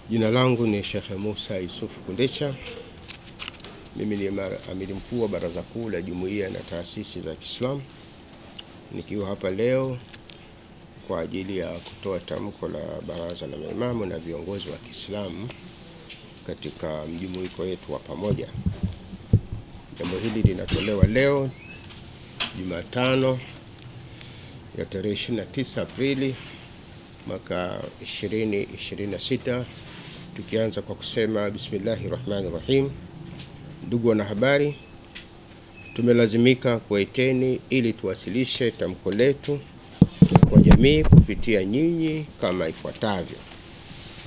Jina langu ni Sheikh Musa Yusuf Kundecha. Mimi ni amiri mkuu wa Baraza Kuu la Jumuiya na Taasisi za Kiislamu. Nikiwa hapa leo kwa ajili ya kutoa tamko la Baraza la Maimamu na viongozi wa Kiislamu katika mjumuiko wetu wa pamoja. Jambo hili linatolewa leo Jumatano ya tarehe 29 Aprili mwaka 2026, tukianza kwa kusema Bismillahirrahmanirrahim. Ndugu wanahabari, tumelazimika kuwaiteni ili tuwasilishe tamko letu kwa jamii kupitia nyinyi kama ifuatavyo.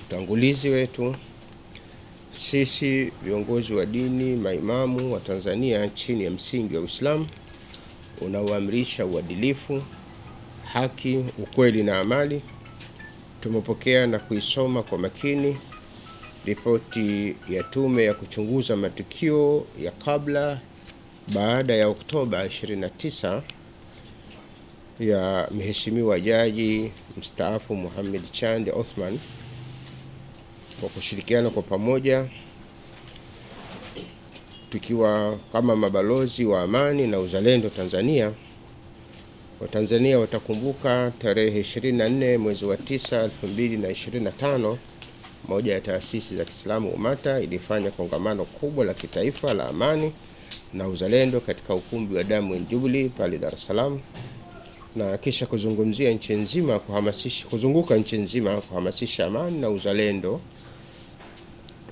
Utangulizi wetu. Sisi viongozi wa dini, maimamu wa Tanzania chini ya msingi wa Uislamu unaoamrisha uadilifu, haki, ukweli na amali, tumepokea na kuisoma kwa makini ripoti ya tume ya kuchunguza matukio ya kabla baada ya Oktoba 29 ya Mheshimiwa Jaji mstaafu Mohamed Chande Othman. Kwa kushirikiana kwa pamoja, tukiwa kama mabalozi wa amani na uzalendo Tanzania, Watanzania watakumbuka tarehe 24 mwezi wa 9 2025, moja ya taasisi za Kiislamu Umata ilifanya kongamano kubwa la kitaifa la amani na uzalendo katika ukumbi wa Diamond Jubilee pale Dar es Salaam, na kisha kuzunguka nchi nzima kuhamasisha amani na uzalendo.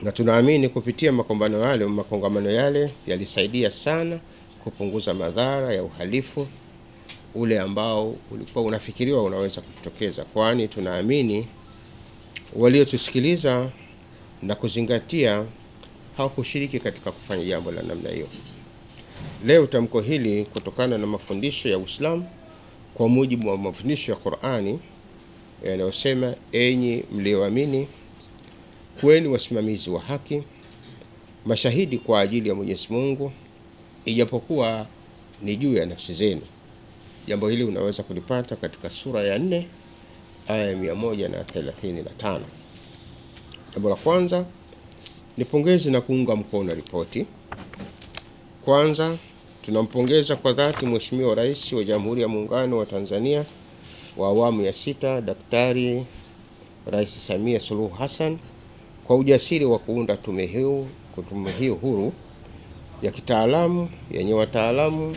Na tunaamini kupitia makongamano yale yalisaidia sana kupunguza madhara ya uhalifu ule ambao ulikuwa unafikiriwa unaweza kutokeza, kwani tunaamini waliotusikiliza na kuzingatia hawakushiriki katika kufanya jambo la namna hiyo. Leo tamko hili kutokana na mafundisho ya Uislamu kwa mujibu wa mafundisho ya Qur'ani yanayosema, enyi mlioamini, kuweni wasimamizi wa haki, mashahidi kwa ajili ya Mwenyezi Mungu, ijapokuwa ni juu ya nafsi zenu. Jambo hili unaweza kulipata katika sura ya 4 aya 135. Jambo la kwanza ni pongezi na kuunga mkono ripoti. Kwanza, tunampongeza kwa dhati Mheshimiwa Rais wa Jamhuri ya Muungano wa Tanzania wa awamu ya 6, Daktari Rais Samia Suluhu Hassan kwa ujasiri wa kuunda tume hiyo huru ya kitaalamu yenye wataalamu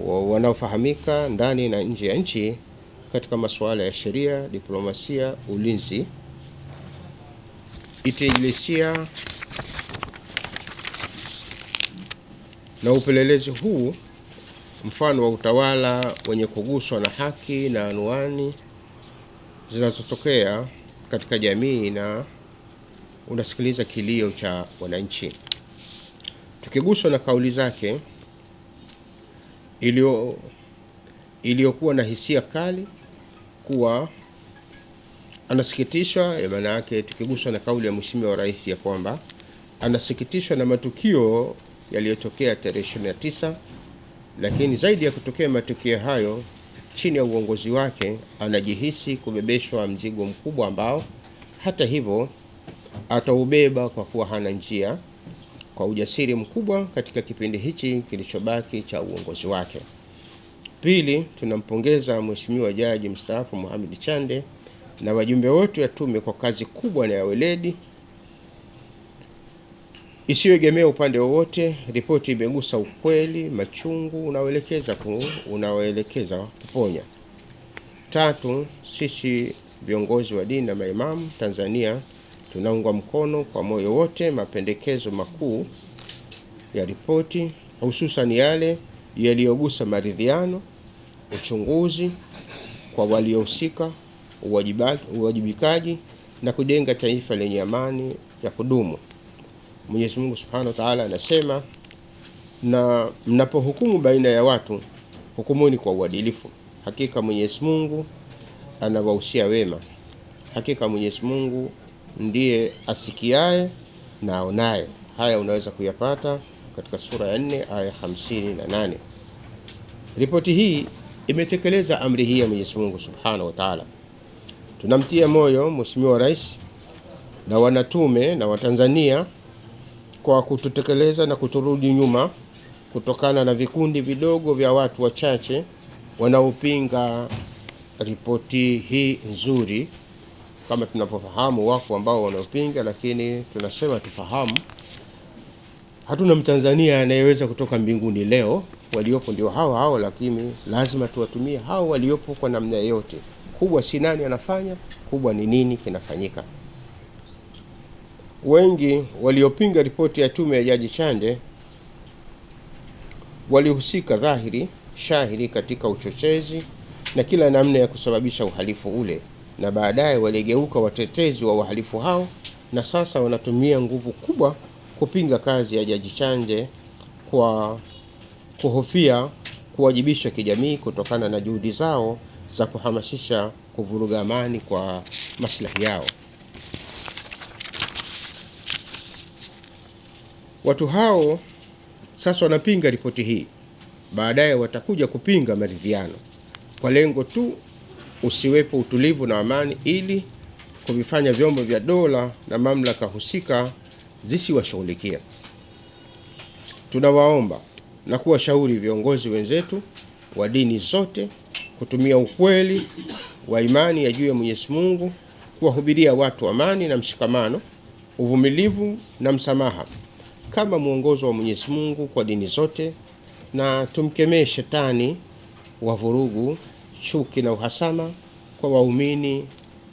wanaofahamika ndani na nje ya nchi katika masuala ya sheria, diplomasia, ulinzi, intelijensia na upelelezi. Huu mfano wa utawala wenye kuguswa na haki na anwani zinazotokea katika jamii na unasikiliza kilio cha wananchi. Tukiguswa na kauli zake iliyokuwa na hisia kali kuwa anasikitishwa, maana yake tukiguswa na kauli ya Mheshimiwa Rais ya kwamba anasikitishwa na matukio yaliyotokea tarehe 29, lakini zaidi ya kutokea matukio hayo, chini ya uongozi wake anajihisi kubebeshwa mzigo mkubwa ambao hata hivyo ataubeba kwa kuwa hana njia, kwa ujasiri mkubwa katika kipindi hichi kilichobaki cha uongozi wake. Pili, tunampongeza Mheshimiwa Jaji mstaafu Mohamed Chande na wajumbe wote wa tume kwa kazi kubwa na ya weledi isiyoegemea upande wowote. Ripoti imegusa ukweli, machungu unaoelekeza kuponya. Tatu, sisi viongozi wa dini na maimamu Tanzania tunaunga mkono kwa moyo wote mapendekezo makuu ya ripoti, hususan yale yaliyogusa maridhiano, uchunguzi kwa waliohusika, uwajibikaji na kujenga taifa lenye amani ya kudumu. Mwenyezi Mungu Subhanahu wa Ta'ala anasema, na mnapohukumu baina ya watu, hukumuni kwa uadilifu. Hakika Mwenyezi Mungu anawahusia wema. Hakika Mwenyezi Mungu ndiye asikiaye na aonaye. Haya unaweza kuyapata katika sura ya 4 aya 58. Ripoti hii imetekeleza amri hii ya Mwenyezi Mungu Subhanahu wa Ta'ala. Tunamtia moyo Mheshimiwa Rais na wanatume na Watanzania kwa kututekeleza na kuturudi nyuma kutokana na vikundi vidogo vya watu wachache wanaopinga ripoti hii nzuri. Kama tunapofahamu wako ambao wanaopinga, lakini tunasema tufahamu, hatuna Mtanzania anayeweza kutoka mbinguni leo. Waliopo ndio hao, lakini lazima tuwatumie hao waliopo kwa namna yote. Kubwa si nani anafanya, kubwa ni nini kinafanyika. Wengi waliopinga ripoti ya tume ya Jaji Chande walihusika dhahiri shahiri katika uchochezi na kila namna ya kusababisha uhalifu ule, na baadaye waligeuka watetezi wa uhalifu hao, na sasa wanatumia nguvu kubwa kupinga kazi ya Jaji Chande kwa kuhofia kuwajibishwa kijamii kutokana na juhudi zao za kuhamasisha kuvuruga amani kwa maslahi yao. Watu hao sasa wanapinga ripoti hii, baadaye watakuja kupinga maridhiano kwa lengo tu usiwepo utulivu na amani, ili kuvifanya vyombo vya dola na mamlaka husika zisiwashughulikia. Tunawaomba na kuwashauri viongozi wenzetu wa dini zote kutumia ukweli wa imani ya juu ya Mwenyezi Mungu kuwahubiria watu amani na mshikamano, uvumilivu na msamaha kama mwongozo wa Mwenyezi Mungu kwa dini zote, na tumkemee shetani wa vurugu, chuki na uhasama kwa waumini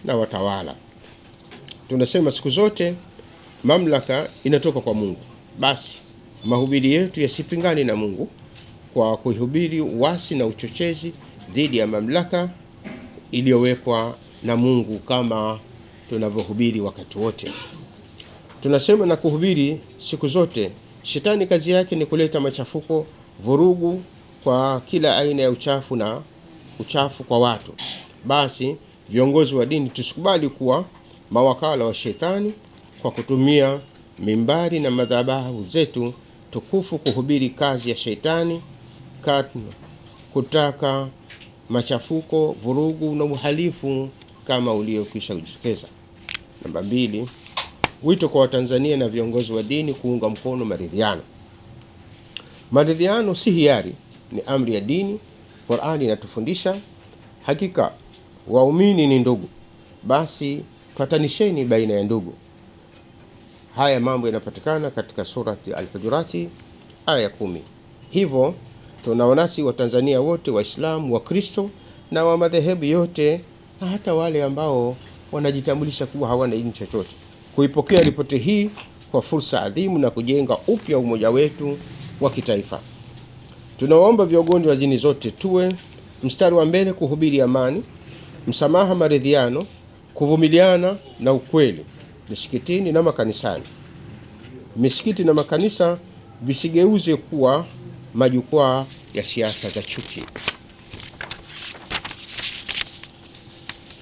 na watawala. Tunasema siku zote mamlaka inatoka kwa Mungu. Basi mahubiri yetu yasipingane na Mungu kwa kuhubiri uasi na uchochezi dhidi ya mamlaka iliyowekwa na Mungu, kama tunavyohubiri wakati wote. Tunasema na kuhubiri siku zote, shetani kazi yake ni kuleta machafuko, vurugu kwa kila aina ya uchafu kwa watu. Basi viongozi wa dini tusikubali kuwa mawakala wa shetani kwa kutumia mimbari na madhabahu zetu tukufu kuhubiri kazi ya shetani, kutaka machafuko, vurugu na uhalifu kama uliokwisha kujitokeza. Namba 2, wito kwa Watanzania na viongozi wa dini kuunga mkono maridhiano. Maridhiano si hiari, ni amri ya dini. Qur'ani inatufundisha, hakika waumini ni ndugu, basi patanisheni baina ya ndugu. Haya mambo yanapatikana katika surati Al-Hujurati aya 10. Hivyo tunaonasi Watanzania wote, Waislamu, Wakristo na wa madhehebu yote, na hata wale ambao wanajitambulisha kuwa hawana dini chochote, kuipokea ripoti hii kwa fursa adhimu na kujenga upya umoja wetu wa kitaifa. Tunaomba viongozi wa dini zote tuwe mstari wa mbele kuhubiri amani, msamaha, maridhiano, kuvumiliana na ukweli misikitini na makanisani. Misikiti na makanisa visigeuze kuwa majukwaa ya siasa za chuki.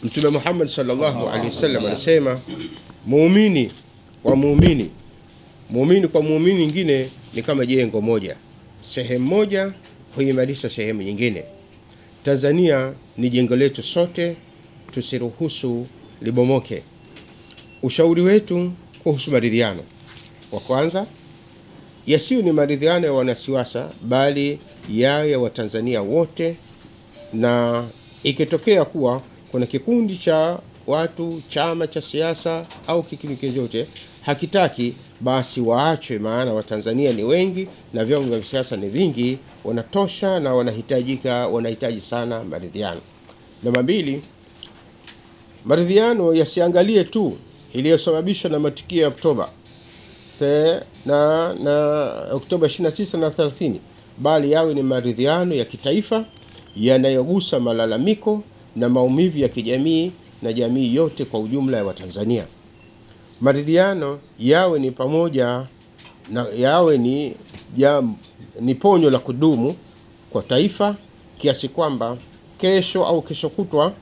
Mtume Muhammad sallallahu alaihi wasallam anasema, muumini kwa muumini nyingine ni kama jengo moja, sehemu moja huimarisha sehemu nyingine. Tanzania ni jengo letu sote, tusiruhusu libomoke. Ushauri wetu kuhusu maridhiano: wa kwanza, yasiyo ni maridhiano ya wanasiasa, bali yawe ya Watanzania wote, na ikitokea kuwa kuna kikundi cha watu, chama cha siasa au kikundi chochote hakitaki, basi waachwe, maana Watanzania ni wengi na vyombo vya siasa ni vingi, wanatosha na wanahitaji sana maridhiano. Namba 2, maridhiano yasiangalie tu iliyosababishwa na matukio ya Oktoba Oktoba 29 na 30, bali yawe ni maridhiano ya kitaifa yanayogusa malalamiko na maumivu ya kijamii na jamii yote kwa ujumla ya Watanzania. Maridhiano yawe ni pamoja na yawe ni ponyo la kudumu kwa taifa, kiasi kwamba kesho au kesho kutwa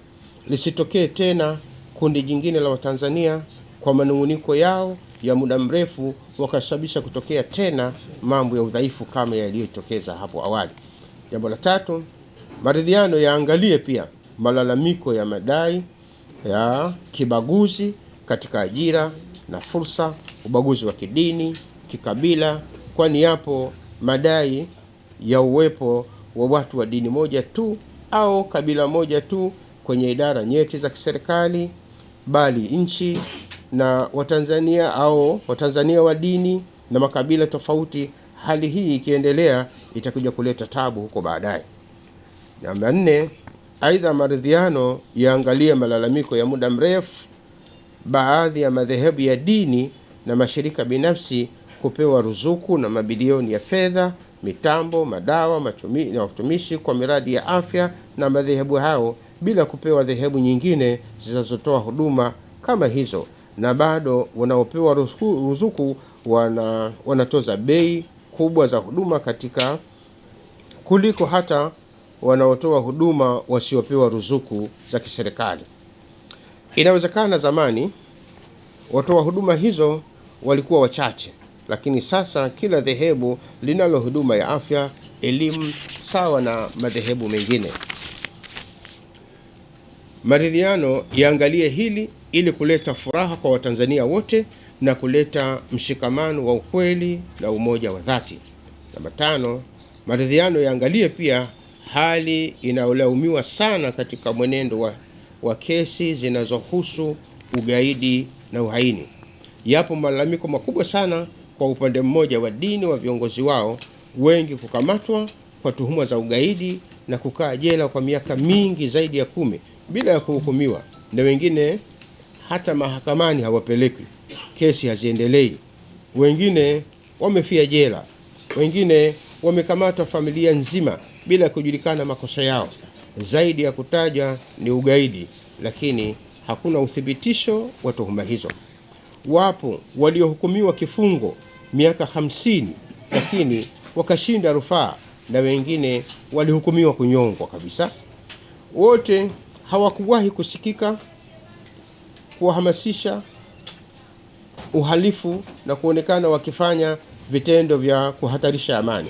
lisitokee tena kundi jingine la Watanzania kwa manunguniko yao ya muda mrefu wakasababisha kutokea tena mambo ya udhaifu kama yaliyotokeza hapo awali. Jambo la 3, maridhiano yaangalie pia malalamiko ya madai ya kibaguzi katika ajira na fursa, ubaguzi wa kidini, kikabila, kwani yapo madai ya uwepo wa watu wa dini moja tu au kabila moja tu kwenye idara nyeti za kiserikali, bali nchi na Watanzania wa dini na makabila tofauti. Hali hii ikiendelea itakuja kuleta tabu huko baadaye. Namba 4, aidha maridhiano yaangalie malalamiko ya muda mrefu baadhi ya madhehebu ya dini na mashirika binafsi kupewa ruzuku na mabilioni ya fedha, mitambo, madawa na watumishi kwa miradi ya afya na madhehebu hao, bila kupewa dhehebu nyingine zinazotoa huduma kama hizo, na bado wanaopewa ruzuku wanatoza bei kubwa za huduma kuliko hata wanaotoa huduma wasiopewa ruzuku za kiserikali. Inawezekana zamani watoa huduma hizo walikuwa wachache, lakini sasa kila dhehebu linalo huduma ya afya, elimu sawa na madhehebu mengine. Maridhiano yaangalie hili ili kuleta furaha kwa Watanzania wote na kuleta mshikamano wa ukweli na umoja wa dhati. Namba 5, maridhiano yaangalie pia hali inayolaumiwa sana katika mwenendo wa kesi zinazohusu ugaidi na uhaini. Yapo malalamiko makubwa sana kwa upande mmoja wa dini wa viongozi wao, wengi kukamatwa kwa tuhuma za ugaidi na kukaa jela kwa miaka mingi zaidi ya 10 bila ya kuhukumiwa, na wengine hata mahakamani hawapeleki, kesi haziendelei. Wengine wamefia jela, wengine wamekamatwa familia nzima bila kujulikana makosa yao. Zaidi ya kutaja ni ugaidi, lakini hakuna uthibitisho wa tuhuma hizo. Wapo waliohukumiwa kifungo miaka 50 lakini wakashinda rufaa, na wengine walihukumiwa kunyongwa kabisa. Wote hawakuwahi kusikika kuhamasisha uhalifu na kuonekana wakifanya vitendo vya kuhatarisha amani.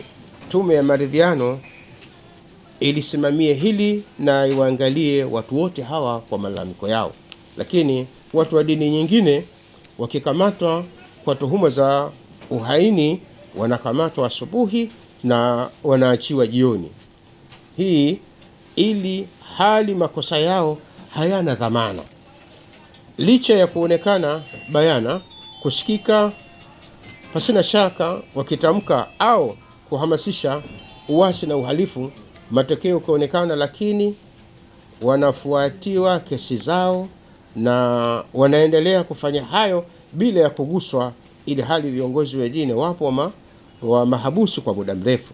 Tume ya maridhiano ilisimamie hili na iwaangalie watu wote hawa kwa malalamiko yao. Lakini watu wa dini nyingine wakikamatwa kwa tuhuma za uhaini, wanakamatwa asubuhi na wanaachiwa jioni. Hii ili hali makosa yao hayana dhamana. Licha ya kuonekana bayana, kusikika pasina shaka wakitamka au kuhamasisha uasi na uhalifu, matokeo kuonekana, lakini wanafuatiwa kesi zao na wanaendelea kufanya hayo bila ya kuguswa, ili hali viongozi wengine wapo wa mahabusu kwa muda mrefu.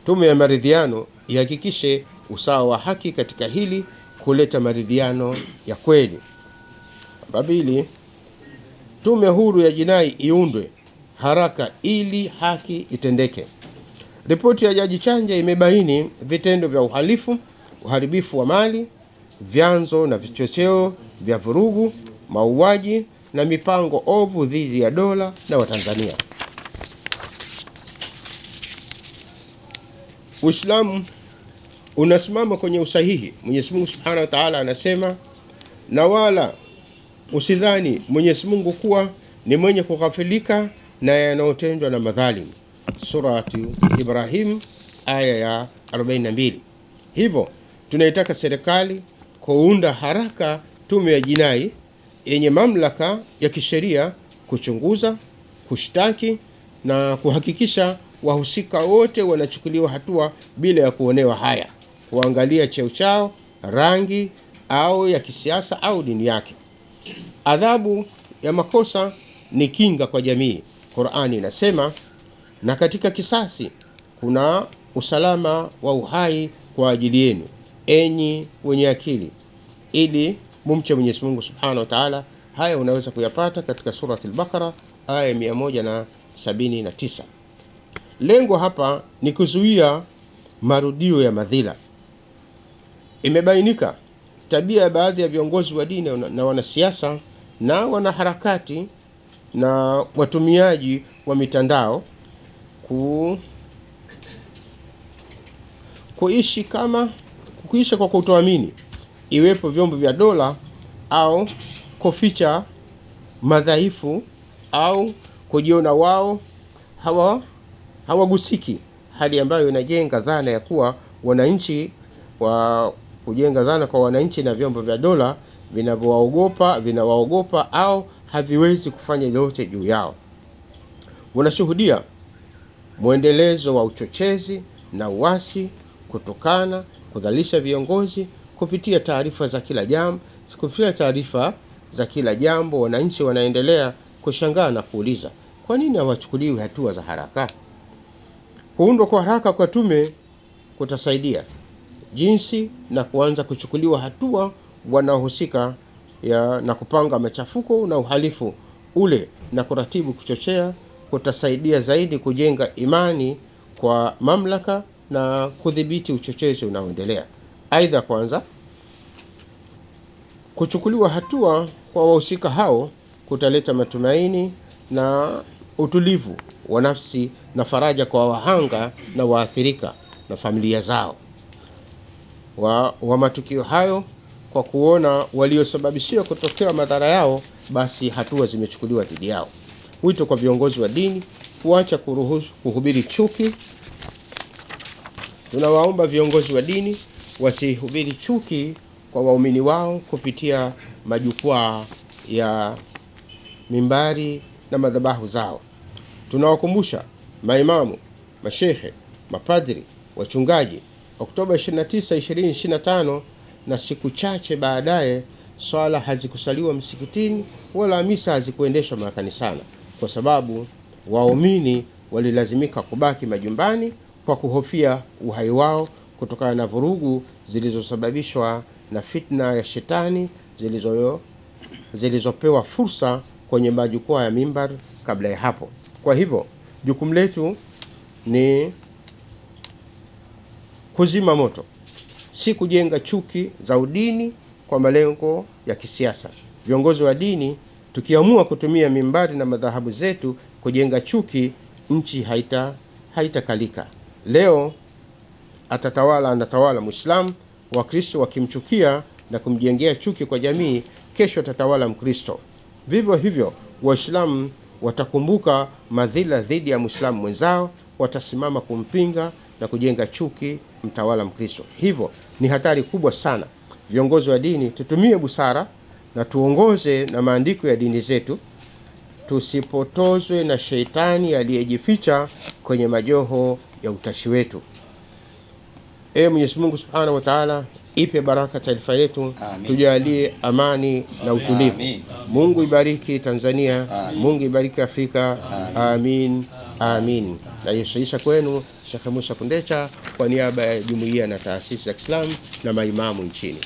Tume ya maridhiano ihakikishe usawa wa haki katika hili, kuleta maridhiano ya kweli. Babili, tume huru ya jinai iundwe haraka ili haki itendeke. Ripoti ya Jaji Chanja imebaini vitendo vya uhalifu, uharibifu wa mali, vyanzo na vichocheo vya vurugu, mauaji na mipango ovu dhidi ya dola na Watanzania. Uislamu unasimama kwenye usahihi. Mwenyezi Mungu Subhanahu wa Ta'ala anasema, na wala usidhani Mwenyezi Mungu kuwa ni mwenye kughafilika na yanayotendwa na madhalimu. Surati Ibrahim aya ya 42. Hivyo tunaitaka serikali kuunda haraka tume ya jinai yenye mamlaka ya kisheria kuchunguza, kushtaki na kuhakikisha wahusika wote wanachukuliwa hatua bila ya kuonewa haya, kuangalia cheo chao, rangi au ya kisiasa au dini yake. Adhabu ya makosa ni kinga kwa jamii. Qur'ani inasema, na katika kisasi kuna usalama wa uhai kwa ajili yenu, enyi wenye akili, ili mumche Mwenyezi Mungu Subhanahu wa Ta'ala. Haya unaweza kuyapata katika surati al-Baqara aya 179. Lengo hapa ni kuzuia marudio ya madhila. Imebainika tabia ya baadhi ya viongozi wa dini na wanasiasa na wanaharakati na watumiaji wa mitandao kuishi kwa kutoamini, iwepo vyombo vya dola au kuficha madhaifu au kujiona wao hawagusiki, hali ambayo inajenga dhana ya kuwa wananchi kujenga dhana kwa wananchi na vyombo vya dola vinawaogopa au haviwezi kufanya lolote juu yao. Unashuhudia muendelezo wa uchochezi na uasi kudhalisha viongozi kupitia taarifa za kila jambo. Wananchi wanaendelea kushangaa na kuuliza, kwa nini hawachukuliwi hatua za haraka? Kuundwa kwa haraka kwa tume kutasaidia jinsi na kuanza kuchukuliwa hatua wanaohusika na kupanga machafuko na uhalifu ule na kuratibu kuchochea, kutasaidia zaidi kujenga imani kwa mamlaka na kudhibiti uchochezi unaoendelea. Aidha, kwanza kuchukuliwa hatua kwa wahusika hao kutaleta matumaini na utulivu wa nafsi na faraja kwa wahanga na waathirika na familia zao wa matukio hayo, kwa kuona waliosababishia kutokea madhara yao, basi hatua zimechukuliwa dhidi yao. Wito kwa viongozi wa dini kuacha kuhubiri chuki. Tunawaomba viongozi wa dini wasihubiri chuki kwa waumini wao kupitia majukwaa ya mimbari na madhabahu zao. Tunawakumbusha maimamu, mashehe, mapadri, wachungaji, Oktoba 29, 2025 na siku chache baadaye, swala hazikusaliwa msikitini wala misa hazikuendeshwa makanisani kwa sababu waumini walilazimika kubaki majumbani kwa kuhofia uhai wao kutokana na vurugu zilizosababishwa na fitna ya shetani zilizopewa fursa kwenye majukwaa ya mimbar kabla ya hapo. Kwa hivyo jukumu letu ni kuzima moto, si kujenga chuki za udini kwa malengo ya kisiasa. Viongozi wa dini tukiamua kutumia mimbari na madhahabu zetu kujenga chuki, nchi haitakalika. Leo anatawala Muislamu, Wakristo wakimchukia na kumjengea chuki kwa jamii, kesho atatawala Mkristo. Vivyo hivyo Waislamu watakumbuka madhila dhidi ya Muislamu mwenzao, watasimama kumpinga na kujenga chuki mtawala Mkristo. Hivyo ni hatari kubwa sana. Viongozi wa dini tutumie busara na tuongoze na maandiko ya dini zetu, tusipotozwe na sheitani aliyejificha kwenye majoho ya utashi wetu. Mwenyezi Mungu Subhanahu wa Ta'ala ipe baraka taifa letu, tujalie amani na utulivu. Amin. Mungu ibariki Tanzania. Amin. Mungu ibariki Afrika. Amin. Amin. Na yeshaisha kwenu Sheikh Musa Kundecha kwa niaba ya jumuiya na taasisi za Kiislamu na maimamu nchini.